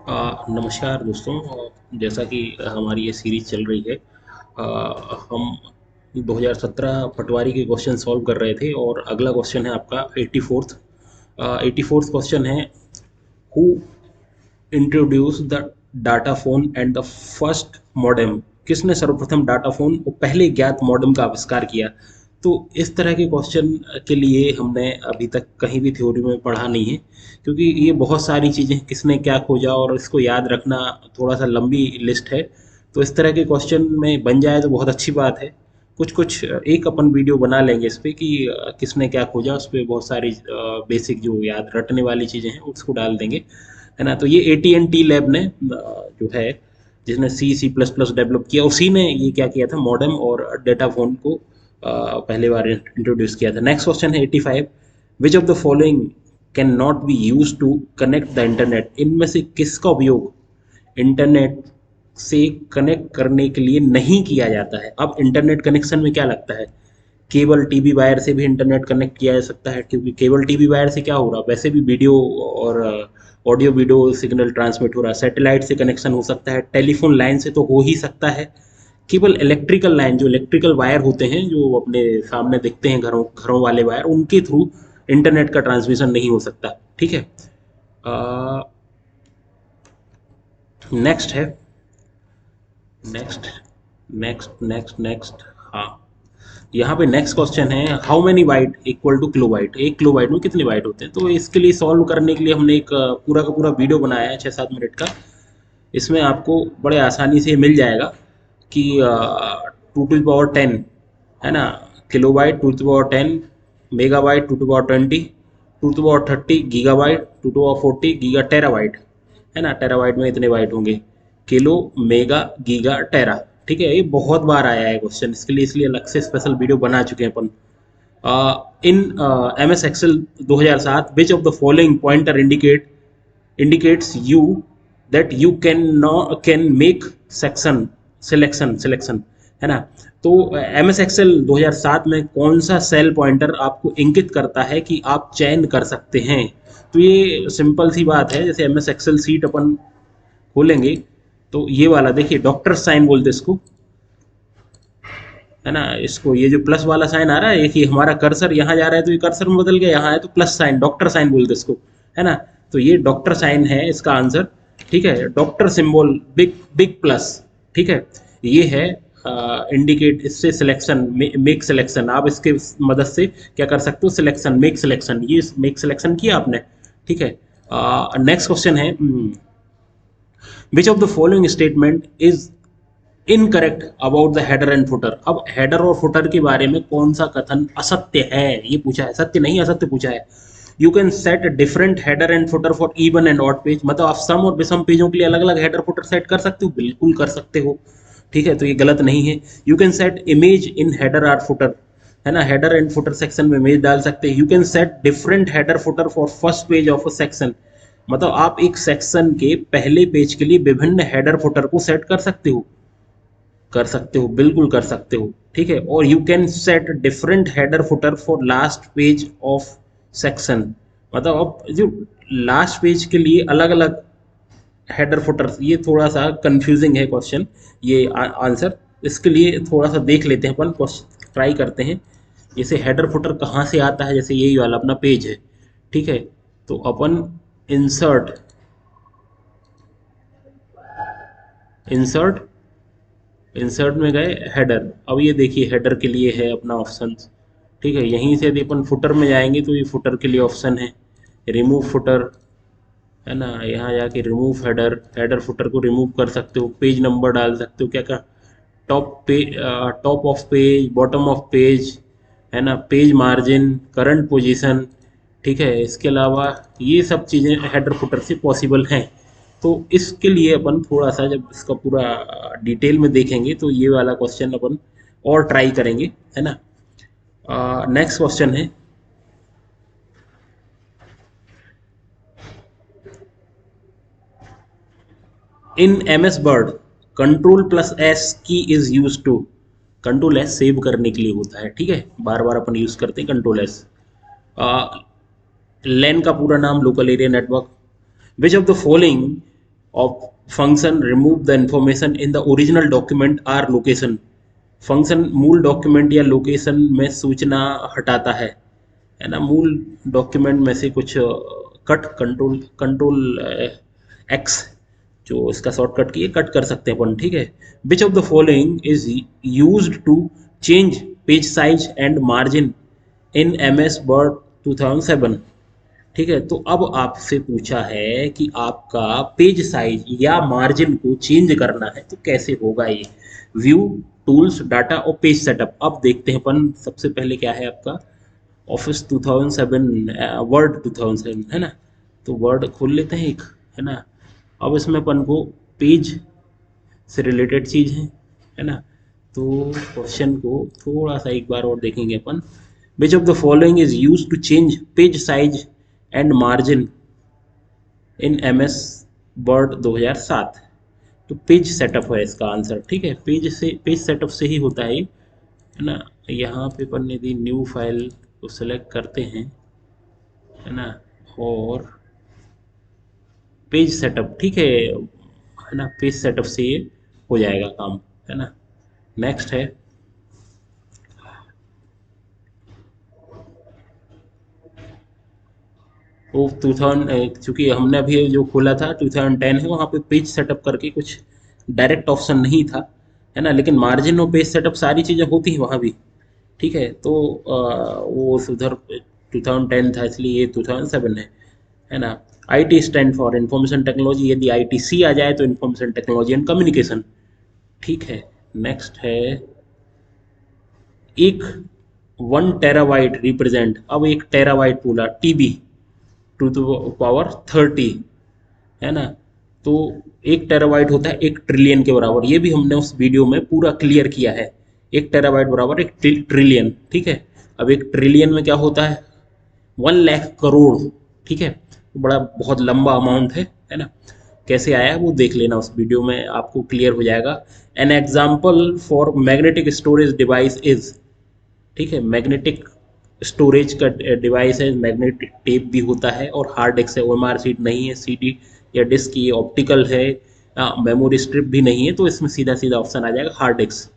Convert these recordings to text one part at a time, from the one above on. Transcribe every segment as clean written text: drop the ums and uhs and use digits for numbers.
नमस्कार दोस्तों। जैसा कि हमारी ये सीरीज चल रही है, हम 2017 पटवारी के क्वेश्चन सॉल्व कर रहे थे और अगला क्वेश्चन है आपका 84th क्वेश्चन है। Who introduce the data phone and the first modem? किसने सर्वप्रथम डाटा फोन और पहले ज्ञात मॉडेम का आविष्कार किया? तो इस तरह के क्वेश्चन के लिए हमने अभी तक कहीं भी थ्योरी में पढ़ा नहीं है, क्योंकि ये बहुत सारी चीज़ें किसने क्या खोजा और इसको याद रखना थोड़ा सा लंबी लिस्ट है। तो इस तरह के क्वेश्चन में बन जाए तो बहुत अच्छी बात है। कुछ कुछ एक अपन वीडियो बना लेंगे इस पे कि किसने क्या खोजा, उस पर बहुत सारी बेसिक जो याद रटने वाली चीज़ें हैं उसको डाल देंगे, है ना। तो ये AT&T लैब ने जो है, जिसने C++ डेवलप किया, उसी ने ये क्या किया था, मॉडेम और डेटा फोन को पहले बार इंट्रोड्यूस किया था। नेक्स्ट क्वेश्चन है 85। Which of the following can not be use to connect the internet? इनमें से किसका उपयोग इंटरनेट से कनेक्ट करने के लिए नहीं किया जाता है? अब इंटरनेट कनेक्शन में क्या लगता है, केबल टीवी वायर से भी इंटरनेट कनेक्ट किया जा सकता है, क्योंकि केबल टीवी वायर से क्या हो रहा है, वैसे भी वीडियो और ऑडियो वीडियो सिग्नल ट्रांसमिट हो रहा है। सैटेलाइट से कनेक्शन हो सकता है, टेलीफोन लाइन से तो हो ही सकता है। केवल इलेक्ट्रिकल लाइन, जो इलेक्ट्रिकल वायर होते हैं जो अपने सामने दिखते हैं, घरों घरों वाले वायर, उनके थ्रू इंटरनेट का ट्रांसमिशन नहीं हो सकता। ठीक है। नेक्स्ट है, नेक्स्ट नेक्स्ट नेक्स्ट नेक्स्ट। हाँ, यहाँ पे नेक्स्ट क्वेश्चन है, how many byte equal to kilobyte? एक किलोबाइट में कितने बाइट होते हैं? तो इसके लिए सॉल्व करने के लिए हमने एक पूरा का पूरा वीडियो बनाया है 6-7 मिनट का। इसमें आपको बड़े आसानी से मिल जाएगा कि 2 टू द पावर 10, है ना, kilobyte 2 to the power 10, megabyte 2 to the power 20, 2 to the power 30 gigabyte, 2 to the power 40 giga terabyte, है ना। टेराबाइट में इतने बाइट होंगे, किलो मेगा गीगा टेरा। ठीक है, ये बहुत बार आया है क्वेश्चन, इसके लिए इसलिए अलग से स्पेशल वीडियो बना चुके हैं अपन। इन MS Excel 2007, which of the following pointer indicates you that you can make section selection, है ना। तो MS Excel 2007 में कौन सा सेल पॉइंटर आपको इंगित करता है कि आप चयन कर सकते हैं? तो ये सिंपल सी बात है, जैसे MS Excel सीट अपन खोलेंगे तो ये वाला देखिए, डॉक्टर साइन बोलते इसको, है ना। इसको ये जो प्लस वाला साइन आ रहा है, एक ये हमारा कर्सर यहाँ जा रहा है तो ये कर्सर में बदल गया, यहाँ है तो प्लस साइन, डॉक्टर साइन बोलते इसको, है ना। तो ये डॉक्टर साइन है इसका आंसर। ठीक है, doctor symbol, big big plus. ठीक है, ये है इंडिकेट, इससे सिलेक्शन, मेक सिलेक्शन, आप इसके मदद से क्या कर सकते हो, सिलेक्शन, मेक सिलेक्शन, ये मेक सिलेक्शन किया आपने। ठीक है। नेक्स्ट क्वेश्चन है, which of the following statement is incorrect about the header and footer? अब हेडर और फुटर के बारे में कौन सा कथन असत्य है, ये पूछा है, सत्य नहीं असत्य पूछा है। You can set different header and footer for even and odd page, मतलब आप सम और विषम पेजों के लिए अलग अलग हेडर फुटर सेट कर सकते हो, बिल्कुल कर सकते हो। ठीक है, तो ये गलत नहीं है। You can set image in header or footer, है ना, हेडर एंड फुटर सेक्शन में इमेज डाल सकते हैं। You can set different header footer for first page of a section, मतलब आप एक सेक्शन के पहले पेज के लिए विभिन्न हेडर फुटर को सेट कर सकते हो, कर सकते हो, बिल्कुल कर सकते हो। ठीक है, और you can set different header footer for last page of section, मतलब अब जो लास्ट पेज के लिए अलग अलग हेडर फुटर, ये थोड़ा सा कंफ्यूजिंग है क्वेश्चन, ये आंसर इसके लिए थोड़ा सा देख लेते हैं अपन, ट्राई करते हैं। जैसे हेडर फुटर कहाँ से आता है, जैसे यही वाला अपना पेज है। ठीक है, तो अपन इंसर्ट इंसर्ट इंसर्ट में गए, हेडर, अब ये देखिए हेडर के लिए है अपना ऑप्शन। ठीक है, यहीं से यदि अपन फुटर में जाएंगे तो ये फुटर के लिए ऑप्शन है, रिमूव फुटर, है ना। यहाँ जाके रिमूव हेडर, हेडर फुटर को रिमूव कर सकते हो, पेज नंबर डाल सकते हो, क्या क्या, top page, top of page, bottom of page, है ना, पेज मार्जिन, करंट पोजीशन। ठीक है, इसके अलावा ये सब चीज़ें हेडर फुटर से पॉसिबल हैं। तो इसके लिए अपन थोड़ा सा जब इसका पूरा डिटेल में देखेंगे तो ये वाला क्वेश्चन अपन और ट्राई करेंगे, है ना। नेक्स्ट क्वेश्चन है, इन MS वर्ड Ctrl+S की is use to, Ctrl+S save करने के लिए होता है। ठीक है, बार बार अपन यूज करते हैं Ctrl+S। लैन का पूरा नाम local area network. Which of the following of function remove the information in the original document or location. Function मूल डॉक्यूमेंट या लोकेशन में सूचना हटाता है ना। मूल डॉक्यूमेंट में से कुछ कट कंट्रोल कंट्रोल एक्स जो इसका शॉर्टकट की कट कर सकते हैं अपन, ठीक है। Which of the following is used to change page size and margin in M S word 2007। ठीक है, तो अब आपसे पूछा है कि आपका पेज साइज या मार्जिन को चेंज करना है तो कैसे होगा ये। व्यू, टूल्स, डाटा और पेज सेटअप। अब देखते हैं अपन सबसे पहले क्या है आपका ऑफिस 2007 वर्ड 2007 है ना। तो वर्ड खोल लेते हैं एक, है ना। अब इसमें अपन को पेज से रिलेटेड चीज़ है ना। तो क्वेश्चन को थोड़ा सा एक बार और देखेंगे अपन। Which of the following is use to change page size and margin in M S word 2007। तो पेज सेटअप है इसका आंसर, ठीक है। पेज सेटअप से ही होता है ये, है ना। यहाँ पे अपन यदि न्यू फाइल को सेलेक्ट करते हैं, है ना, और पेज सेटअप, ठीक है ना, पेज सेटअप से ये हो जाएगा काम, है ना। नेक्स्ट है वो 2000, चूँकि हमने अभी जो खोला था 2010 है, वहाँ पे पेज सेटअप करके कुछ डायरेक्ट ऑप्शन नहीं था, है ना। लेकिन मार्जिन और पेज सेटअप सारी चीज़ें होती हैं वहाँ भी, ठीक है। तो वो उधर 2010 था इसलिए ये 2007 है ना। I T stand for information technology, यदि आई टी सी आ जाए तो इंफॉर्मेशन टेक्नोलॉजी एंड कम्युनिकेशन, ठीक है। नेक्स्ट है एक 1 टेराबाइट रिप्रेजेंट। अब 1 टेराबाइट बोला, टीबी टू द पावर 30, है ना। तो 1 टेराबाइट होता है 1 ट्रिलियन के बराबर। ये भी हमने उस वीडियो में पूरा क्लियर किया है। 1 टेराबाइट बराबर 1 ट्रिलियन, ठीक है। अब 1 ट्रिलियन में क्या होता है 1 लाख करोड़, ठीक है। तो बड़ा बहुत लंबा अमाउंट है ना। कैसे आया है वो देख लेना, उस वीडियो में आपको क्लियर हो जाएगा। An example for magnetic storage device is, ठीक है। मैग्नेटिक स्टोरेज का डिवाइस है, मैग्नेटिक टेप भी होता है, और हार्ड डिस्क है। ओएमआर सीट नहीं है, सीडी या डिस्क, ये ऑप्टिकल है, मेमोरी स्ट्रिप भी नहीं है, तो इसमें सीधा सीधा ऑप्शन आ जाएगा हार्ड डिस्क,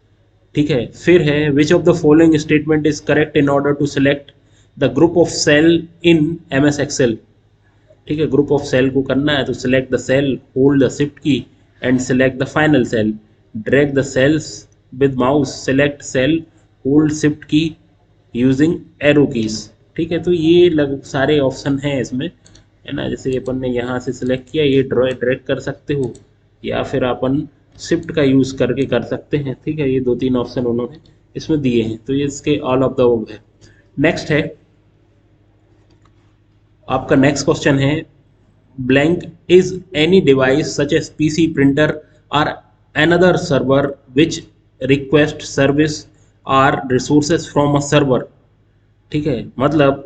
ठीक है। फिर है which of the following statement is correct in order to select the group of cell in M S Excel, ठीक है। ग्रुप ऑफ सेल को करना है तो select the cell, hold the shift key and select the final cell, drag the cells with mouse, select cell, hold shift key using arrow keys, ठीक है। तो ये लग सारे ऑप्शन हैं इसमें, है ना। जैसे अपन ने यहाँ से सिलेक्ट किया, ये ड्रैग कर सकते हो या फिर अपन शिफ्ट का यूज़ करके कर सकते हैं, ठीक है। ये 2-3 ऑप्शन उन्होंने इसमें दिए हैं, तो ये इसके ऑल ऑफ द अबव है। नेक्स्ट है आपका, नेक्स्ट क्वेश्चन है blank is any device such as PC, printer or another server which request service or resources from a server, ठीक है। मतलब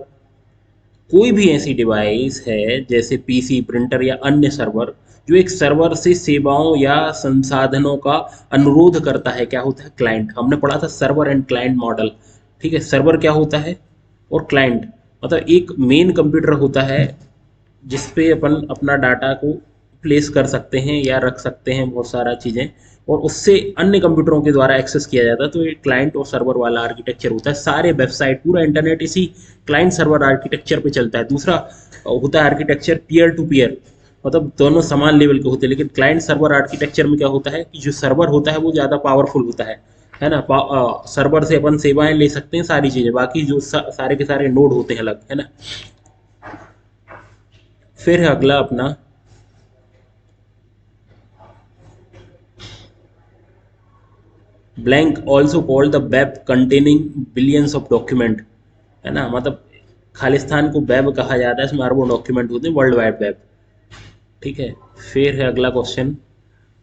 कोई भी ऐसी डिवाइस है जैसे पीसी, प्रिंटर या अन्य सर्वर जो एक सर्वर से सेवाओं या संसाधनों का अनुरोध करता है, क्या होता है क्लाइंट। हमने पढ़ा था सर्वर एंड क्लाइंट मॉडल, ठीक है। सर्वर क्या होता है और क्लाइंट मतलब एक मेन कंप्यूटर होता है जिस पे अपन अपना डाटा को प्लेस कर सकते हैं या रख सकते हैं बहुत सारा चीज़ें, और उससे अन्य कंप्यूटरों के द्वारा एक्सेस किया जाता है। तो ये क्लाइंट और सर्वर वाला आर्किटेक्चर होता है। सारे वेबसाइट, पूरा इंटरनेट इसी क्लाइंट सर्वर आर्किटेक्चर पे चलता है। दूसरा होता है आर्किटेक्चर पीयर टू पीयर, मतलब दोनों समान लेवल के होते हैं। लेकिन क्लाइंट सर्वर आर्किटेक्चर में क्या होता है कि जो सर्वर होता है वो ज़्यादा पावरफुल होता है ना। सर्वर से अपन सेवाएं ले सकते हैं सारी चीज़ें, बाकी जो सारे के सारे नोड होते हैं अलग, है ना। फिर है अगला अपना blank also called the web containing billions of document, है ना। मतलब खालिस्तान को वेब कहा जाता है, इसमें अरबों डॉक्यूमेंट होते हैं, वर्ल्ड वाइड वेब, ठीक है। फिर है अगला question,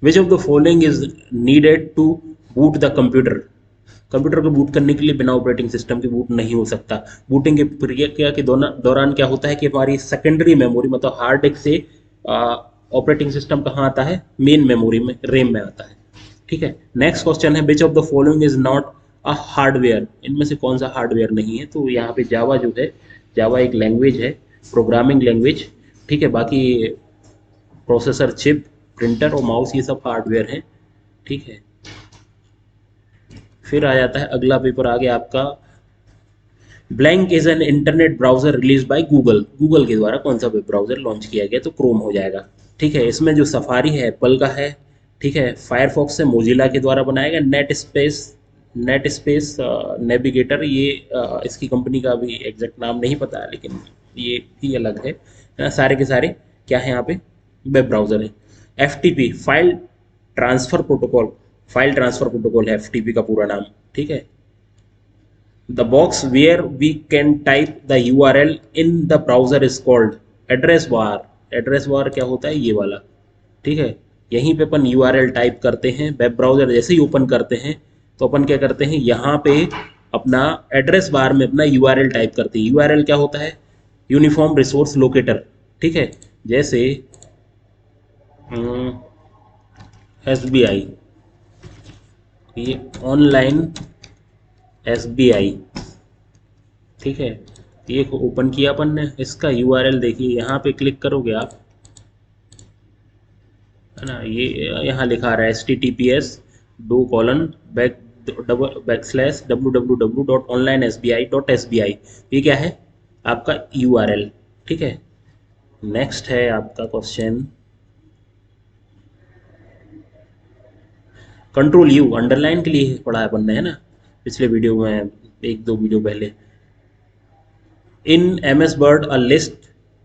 which of the following is needed to boot the computer. Computer को बूट करने के लिए बिना ऑपरेटिंग सिस्टम के बूट नहीं हो सकता। बूटिंग की प्रक्रिया के दौरान क्या होता है कि हमारी सेकेंडरी मेमोरी मतलब हार्ड डिस्क से ऑपरेटिंग सिस्टम कहाँ आता है, मेन मेमोरी में, रेम में आता है, ठीक है। नेक्स्ट क्वेश्चन है which of the following is not a hardware. इनमें से कौन सा हार्डवेयर नहीं है। तो यहाँ पे जावा जो है, जावा एक लैंग्वेज है, प्रोग्रामिंग लैंग्वेज, ठीक है। बाकी प्रोसेसर चिप, प्रिंटर और माउस ये सब हार्डवेयर हैं, ठीक है। फिर आ जाता है अगला पेपर आ गया आपका, blank is an internet browser release by Google. Google के द्वारा कौन सा वेब ब्राउजर लॉन्च किया गया, तो क्रोम हो जाएगा, ठीक है। इसमें जो सफारी है एप्पल का है, ठीक है। फायरफॉक्स है मोजिला के द्वारा बनाया गया। नेट स्पेस नेविगेटर, ये इसकी कंपनी का भी एग्जैक्ट नाम नहीं पता, लेकिन ये भी अलग है। सारे के सारे क्या है यहाँ पे, वेब ब्राउजर है। एफ फाइल ट्रांसफर प्रोटोकॉल है एफ का पूरा नाम, ठीक है। The box where we can type the URL in the browser is called address bar. Address bar क्या होता है, ये वाला, ठीक है। यहीं पे अपन URL टाइप करते हैं, वेब ब्राउजर जैसे ही ओपन करते हैं तो अपन क्या करते हैं, यहाँ पे अपना एड्रेस बार में अपना URL टाइप करते हैं। URL क्या होता है, यूनिफॉर्म रिसोर्स लोकेटर, ठीक है। जैसे SBI, ये ऑनलाइन SBI, ठीक है। ये ओपन किया अपन ने, इसका URL देखिए, यहाँ पे क्लिक करोगे आप, है ना, ये यहाँ लिखा रहा है https://www.onlinesbi.sbi। ये क्या है, आपका URL, ठीक है। नेक्स्ट है आपका क्वेश्चन, कंट्रोल यू अंडरलाइन के लिए पढ़ा है अपन ने, है ना, पिछले वीडियो में, एक दो वीडियो पहले। In MS Word, a list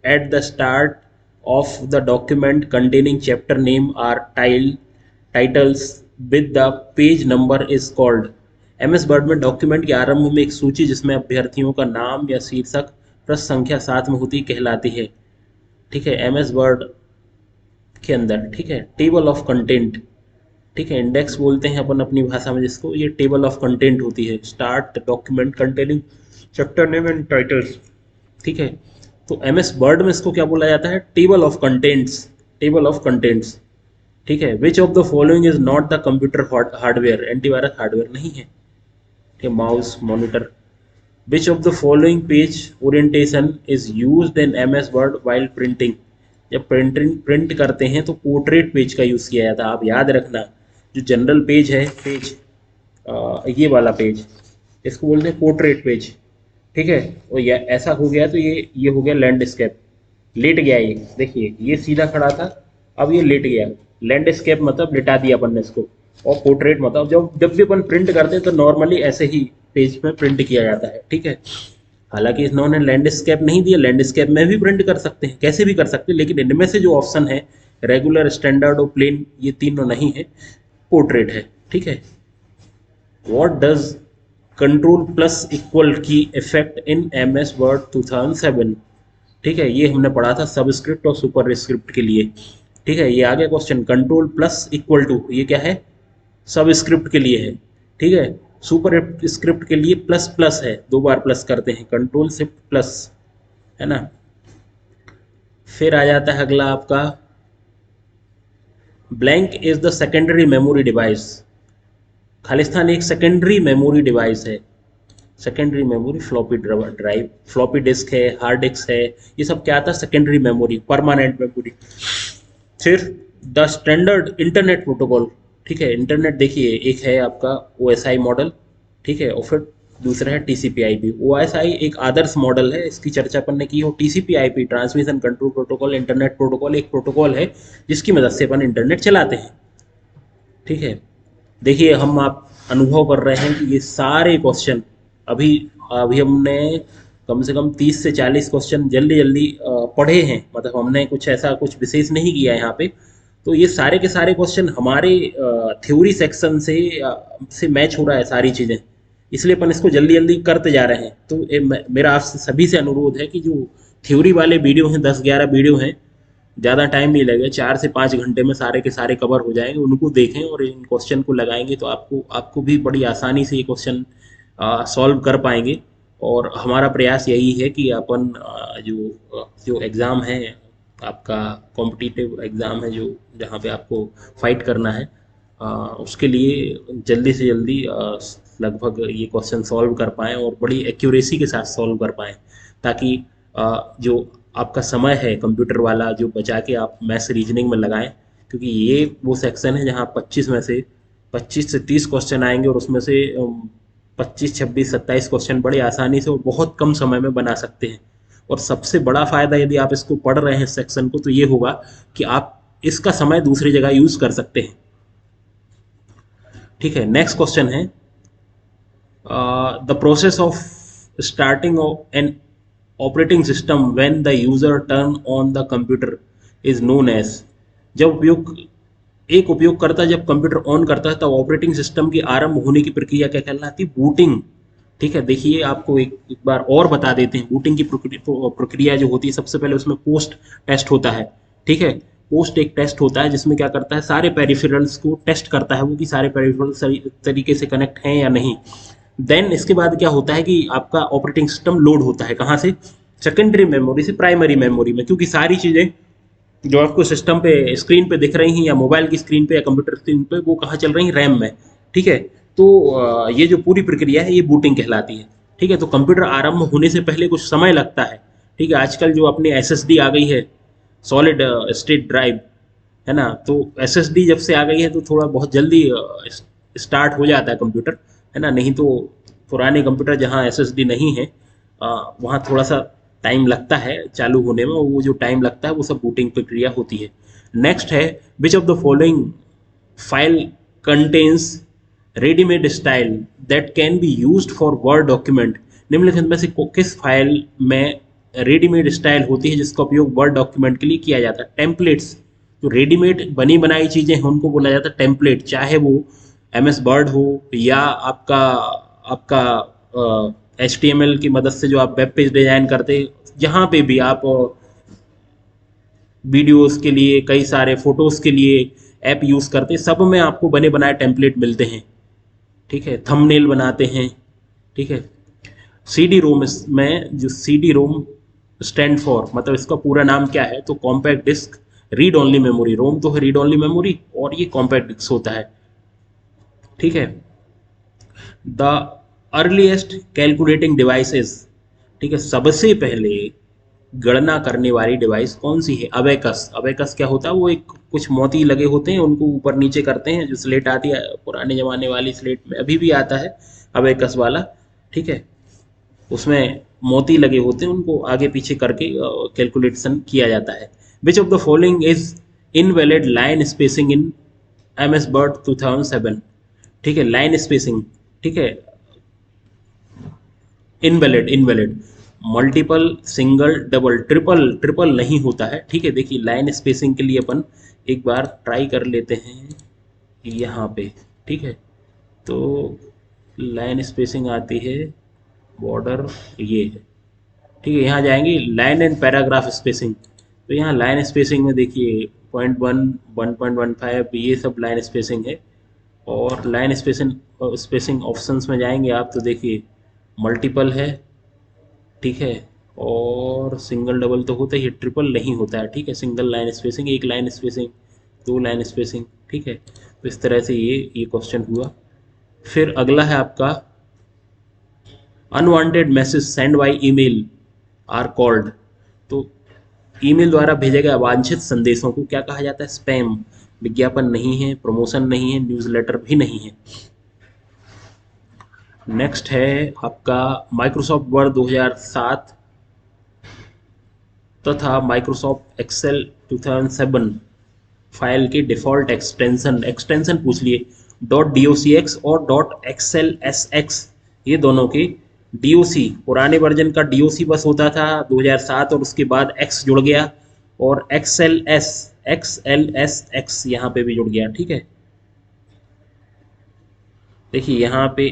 at the start of the document containing chapter name or titles with the page number is called। MS Word में डॉक्यूमेंट के आरंभ में एक सूची जिसमें अभ्यर्थियों का नाम या शीर्षक पृष्ठ संख्या साथ में होती कहलाती है, ठीक है। MS Word के अंदर, ठीक है, टेबल ऑफ कंटेंट, ठीक है, इंडेक्स बोलते हैं अपन अपनी भाषा में जिसको, ये टेबल ऑफ कंटेंट होती है। Start document containing chapter name and titles, ठीक है। तो MS वर्ड में इसको क्या बोला जाता है, table of contents, table of contents, ठीक है। Which of the following is not the computer hardware, antivirus hardware नहीं है, ठीक है। Mouse, monitor. Which of the following page orientation is used in MS word while printing. जब print करते हैं तो पोर्ट्रेट पेज का यूज़ किया जाता है। आप याद रखना, जो जनरल पेज है, ये वाला पेज, इसको बोलते हैं पोर्ट्रेट पेज, ठीक है। और ये ऐसा हो गया तो ये हो गया लैंडस्केप, लेट गया ये, देखिए ये सीधा खड़ा था, अब ये लेट गया। लैंडस्केप मतलब लिटा दिया अपन ने इसको, और पोर्ट्रेट मतलब जब भी अपन प्रिंट करते हैं तो नॉर्मली ऐसे ही पेज में प्रिंट किया जाता है, ठीक है। हालांकि इन्होंने लैंडस्केप नहीं दिया, लैंडस्केप में भी प्रिंट कर सकते हैं, कैसे भी कर सकते हैं, लेकिन इनमें से जो ऑप्शन है रेगुलर, स्टैंडर्ड और प्लेन, ये तीनों नहीं है, पोर्ट्रेट है, ठीक है। What does control plus equal की इफेक्ट इन MS वर्ड 2007, ठीक है। ये हमने पढ़ा था सबस्क्रिप्ट और सुपर स्क्रिप्ट के लिए, ठीक है। ये आ गया question, control plus equal to, ये क्या है, सबस्क्रिप्ट के लिए है, ठीक है। सुपर स्क्रिप्ट के लिए प्लस प्लस है, दो बार प्लस करते हैं, कंट्रोल शिफ्ट प्लस, है ना। फिर आ जाता है अगला आपका, blank is the secondary memory device. Khalistan एक सेकेंडरी मेमोरी डिवाइस है। Secondary memory floppy drive, floppy disk है, हार्ड डिस्क है, ये सब क्या आता है, सेकेंडरी मेमोरी, परमानेंट मेमोरी। फिर द स्टैंडर्ड इंटरनेट प्रोटोकॉल, ठीक है। इंटरनेट देखिए, एक है आपका OSI मॉडल, ठीक है, और फिर दूसरा है TCP/IP। OSI एक आदर्श मॉडल है, इसकी चर्चा अपन ने की हो। TCP/IP transmission control protocol, internet protocol एक प्रोटोकॉल है जिसकी मदद से अपन इंटरनेट चलाते हैं, ठीक है। देखिए हम आप अनुभव कर रहे हैं कि ये सारे क्वेश्चन अभी अभी हमने कम से कम 30 से 40 क्वेश्चन जल्दी जल्दी पढ़े हैं, मतलब हमने कुछ ऐसा कुछ विशेष नहीं किया यहाँ पे। तो ये सारे के सारे क्वेश्चन हमारे थ्योरी सेक्शन से मैच हो रहा है सारी चीज़ें, इसलिए अपन इसको जल्दी जल्दी करते जा रहे हैं। तो मेरा आप सभी से अनुरोध है कि जो थ्योरी वाले वीडियो हैं, 10-11 वीडियो हैं, ज़्यादा टाइम नहीं लगेगा, 4 से 5 घंटे में सारे के सारे कवर हो जाएंगे, उनको देखें और इन क्वेश्चन को लगाएंगे तो आपको भी बड़ी आसानी से ये क्वेश्चन सॉल्व कर पाएंगे। और हमारा प्रयास यही है कि अपन जो एग्ज़ाम है आपका, कॉम्पिटिटिव एग्ज़ाम है जो जहाँ पे आपको फाइट करना है, उसके लिए जल्दी से जल्दी लगभग ये क्वेश्चन सॉल्व कर पाएँ और बड़ी एक्यूरेसी के साथ सॉल्व कर पाएँ, ताकि जो आपका समय है कंप्यूटर वाला जो बचा के आप मैथ्स रीजनिंग में लगाएं, क्योंकि ये वो सेक्शन है जहाँ 25 से 30 क्वेश्चन आएंगे और उसमें से 25, 26, 27 क्वेश्चन बड़े आसानी से और बहुत कम समय में बना सकते हैं। और सबसे बड़ा फायदा यदि आप इसको पढ़ रहे हैं सेक्शन को, तो ये होगा कि आप इसका समय दूसरी जगह यूज कर सकते हैं। ठीक है, नेक्स्ट क्वेश्चन है the process of starting an operating system when the user turn on the computer is known as. जब एक उपयोगकर्ता जब कंप्यूटर ऑन करता है तब ऑपरेटिंग सिस्टम की आरंभ होने की प्रक्रिया क्या कहलाती है? बूटिंग। ठीक है, देखिए आपको एक बार और बता देते हैं। बूटिंग की प्रक्रिया जो होती है, सबसे पहले उसमें पोस्ट टेस्ट होता है। ठीक है, पोस्ट एक टेस्ट होता है जिसमें क्या करता है, सारे पेरिफेरल्स को टेस्ट करता है वो, कि सारे पेरिफेरल्स सही तरीके से कनेक्ट हैं या नहीं। देन इसके बाद क्या होता है कि आपका ऑपरेटिंग सिस्टम लोड होता है। कहाँ से? सेकेंडरी मेमोरी से प्राइमरी मेमोरी में, क्योंकि सारी चीज़ें जो आपको सिस्टम पे स्क्रीन पे दिख रही हैं या मोबाइल की स्क्रीन पे या कंप्यूटर स्क्रीन पे, वो कहाँ चल रही हैं? रैम में। ठीक है, तो ये जो पूरी प्रक्रिया है ये बूटिंग कहलाती है। ठीक है, तो कंप्यूटर आरंभ होने से पहले कुछ समय लगता है। ठीक है, आजकल जो अपनी एसएसडी आ गई है, सॉलिड स्टेट ड्राइव, है ना, तो एसएसडी जब से आ गई है तो थोड़ा बहुत जल्दी स्टार्ट हो जाता है कंप्यूटर, है ना। नहीं तो पुराने कंप्यूटर जहाँ एसएसडी नहीं है वहाँ थोड़ा सा टाइम लगता है चालू होने में, और वो जो टाइम लगता है वो सब बूटिंग प्रक्रिया होती है। नेक्स्ट है which of the following file contains readymade style that can be used for word document. निम्नलिखित में से किस फाइल में रेडीमेड स्टाइल होती है जिसका उपयोग वर्ड डॉक्यूमेंट के लिए किया जाता है? टेम्पलेट्स। जो रेडीमेड बनी बनाई चीज़ें हैं उनको बोला जाता है टेम्पलेट, चाहे वो एम एस वर्ड हो या आपका आपका एच टी एम एल की मदद से जो आप वेब पेज डिजाइन करते, जहाँ पे भी आप वीडियोस के लिए, कई सारे फोटोज़ के लिए ऐप यूज़ करते, सब में आपको बने बनाए टेम्पलेट मिलते हैं। ठीक है, थंबनेल बनाते हैं। ठीक है, सी डी रोम में जो C D ROM stand for, मतलब इसका पूरा नाम क्या है? तो compact disc read only memory. ROM तो है रीड ओनली मेमोरी और ये कॉम्पैक्ट डिस्क होता है। ठीक है, द अर्लीस्ट कैलकुलेटिंग डिवाइसेस। ठीक है, सबसे पहले गणना करने वाली डिवाइस कौन सी है? अबेकस। अबेकस क्या होता है? वो एक कुछ मोती लगे होते हैं, उनको ऊपर नीचे करते हैं, जो स्लेट आती है पुराने जमाने वाली स्लेट में अभी भी आता है अबेकस वाला। ठीक है, उसमें मोती लगे होते हैं, उनको आगे पीछे करके कैलकुलेशन किया जाता है। Which of the following is invalid line spacing in M S word 2007। ठीक है, लाइन स्पेसिंग। ठीक है, invalid, invalid. Multiple, single, double, triple, triple नहीं होता है। ठीक है, देखिए लाइन स्पेसिंग के लिए अपन एक बार ट्राई कर लेते हैं यहाँ पे। ठीक है, तो लाइन स्पेसिंग आती है, बॉर्डर ये है। ठीक है, यहाँ जाएंगे लाइन एंड पैराग्राफ स्पेसिंग। तो यहाँ लाइन स्पेसिंग में देखिए 0.1, 1.15 ये सब लाइन स्पेसिंग है। और लाइन स्पेसिंग स्पेसिंग ऑप्शंस में जाएंगे आप तो देखिए मल्टीपल है। ठीक है, और सिंगल डबल तो होता ही है, ट्रिपल नहीं होता है। ठीक है, सिंगल लाइन स्पेसिंग, एक लाइन स्पेसिंग, दो लाइन स्पेसिंग। ठीक है, तो इस तरह से ये क्वेश्चन हुआ। फिर अगला है आपका unwanted message send by email are called. तो ईमेल द्वारा भेजे गए अवांछित संदेशों को क्या कहा जाता है? स्पैम। विज्ञापन नहीं है, प्रमोशन नहीं है, न्यूज़लेटर भी नहीं है। नेक्स्ट है आपका माइक्रोसॉफ्ट वर्ड 2007 तथा माइक्रोसॉफ्ट एक्सेल 2007 फाइल के डिफ़ॉल्ट एक्सटेंशन। एक्सटेंशन पूछ लिए .docx और .xlsx, ये दोनों के DOC, पुराने वर्जन का DOC बस होता था 2007 और उसके बाद X जुड़ गया, और XLSX यहाँ पे भी जुड़ गया। ठीक है, देखिए यहाँ पे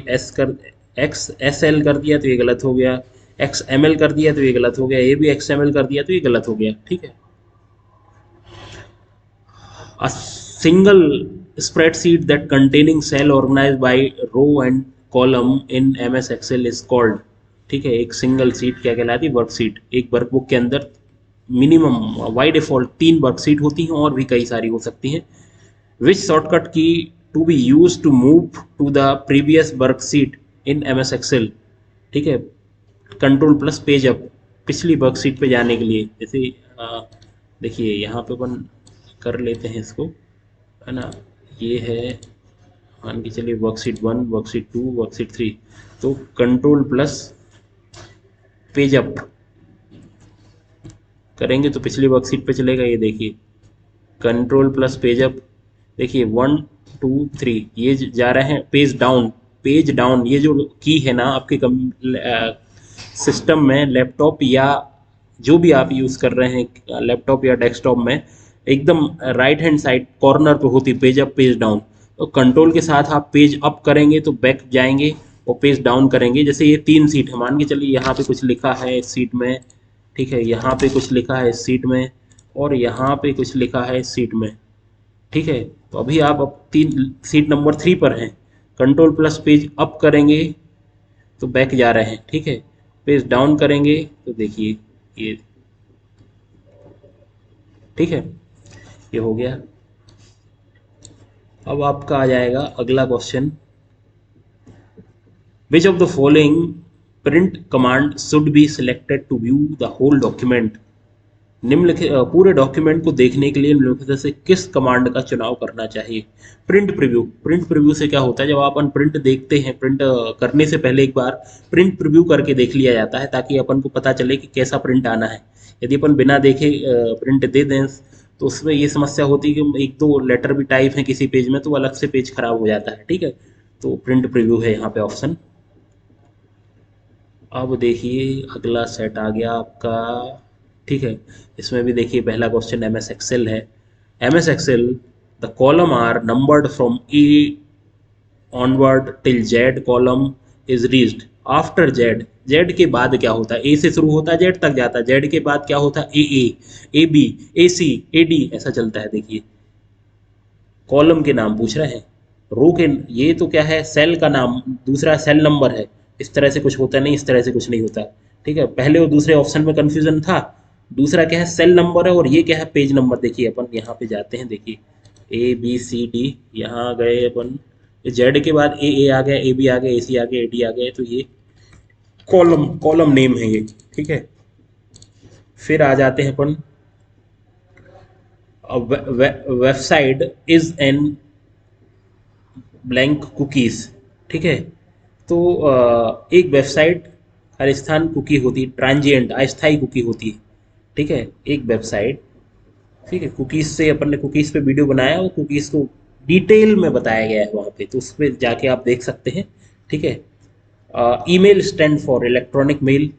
XSL कर दिया तो ये गलत हो गया, XML कर दिया तो ये गलत हो गया, ये भी XML कर दिया तो ये गलत हो गया। ठीक है, a single spreadsheet that containing cell organized by row and column in MS Excel is called। ठीक है, एक सिंगल सीट क्या कहलाती है? वर्कशीट। एक वर्कबुक के अंदर मिनिमम बाई डिफॉल्ट 3 वर्कशीट होती हैं, और भी कई सारी हो सकती हैं। Which shortcut key to be use to move to the previous worksheet in MS Excel। ठीक है, कंट्रोल प्लस पेज अप, पिछली वर्कशीट पे जाने के लिए। जैसे देखिए यहाँ पे अपन कर लेते हैं इसको, है ना। ये है, मान के चलिए वर्कशीट 1, वर्कशीट 2, वर्कशीट 3। तो कंट्रोल प्लस पेज अप करेंगे तो पिछली वर्कशीट पे चलेगा। ये देखिए, कंट्रोल प्लस पेज अप, देखिए 1 2 3 ये जा रहे हैं पेज डाउन। पेज डाउन ये जो की है ना आपके सिस्टम में, लैपटॉप या जो भी आप यूज़ कर रहे हैं लैपटॉप या डेस्कटॉप में, एकदम राइट हैंड साइड कॉर्नर पे होती पेज अप पेज डाउन। तो कंट्रोल के साथ आप पेज अप करेंगे तो बैक जाएंगे, और पेज डाउन करेंगे। जैसे ये 3 सीट है, मान के चलिए यहाँ पे कुछ लिखा है इस सीट में, ठीक है, यहाँ पे कुछ लिखा है इस सीट में, और यहाँ पे कुछ लिखा है इस सीट में, ठीक है। तो अभी आप अब तीन सीट नंबर 3 पर हैं, कंट्रोल प्लस पेज अप करेंगे तो बैक जा रहे हैं, ठीक है। पेज डाउन करेंगे तो देखिए ये, ठीक है, ये हो गया। अब आपका आ जाएगा अगला question, which of the following print command should be selected to view the whole document. निम्नलिखित पूरे डॉक्यूमेंट को देखने के लिए निम्नलिखित से किस कमांड का चुनाव करना चाहिए। प्रिंट प्रीव्यू, प्रिंट प्रीव्यू से क्या होता है, जब अपन प्रिंट देखते हैं, प्रिंट करने से पहले एक बार प्रिंट प्रीव्यू करके देख लिया जाता है, ताकि अपन को पता चले कि कैसा प्रिंट आना है। यदि अपन बिना देखे प्रिंट दे दें तो उसमें ये समस्या होती है कि एक दो लेटर भी टाइप है किसी पेज में तो अलग से पेज खराब हो जाता है, ठीक है। तो प्रिंट प्रीव्यू है यहाँ पे ऑप्शन। अब देखिए अगला सेट आ गया आपका, ठीक है। इसमें भी देखिए पहला क्वेश्चन एम एस एक्सेल है। M S Excel, the column are numbered from E onward till Z column is reached after Z. Z के बाद क्या होता है, ए से शुरू होता है जेड तक जाता है, जेड के बाद क्या होता है, A B, A C, A D, ऐसा चलता है। देखिए कॉलम के नाम पूछ रहे हैं, रो के, ये तो क्या है, सेल का नाम, दूसरा सेल नंबर है। इस तरह से कुछ होता नहीं, इस तरह से कुछ नहीं होता, ठीक है। पहले और दूसरे ऑप्शन में कंफ्यूजन था। दूसरा क्या है, सेल नंबर है, और ये क्या है, पेज नंबर। देखिए अपन यहाँ पे जाते हैं, देखिए ए बी सी डी, यहाँ गए अपन, जेड के बाद ए आ गया, ए बी आ गया, ए सी आ गया, ए डी आ गया, तो ये कॉलम, कॉलम नेम है ये, ठीक है। फिर आ जाते हैं अपन, website is an blank cookies, ठीक है। तो एक वेबसाइट खालिस्तान कुकी होती है, ट्रांजिएंट अस्थाई कुकी होती है, ठीक है, एक वेबसाइट, ठीक है। कुकीज़ से अपन ने कुकीज़ पे वीडियो बनाया और कुकीज़ को डिटेल में बताया गया है वहाँ पे, तो उस पर जाके आप देख सकते हैं, ठीक है। Email stand for electronic mail,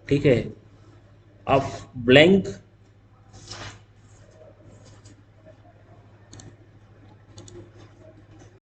ठीक है। अब ब्लैंक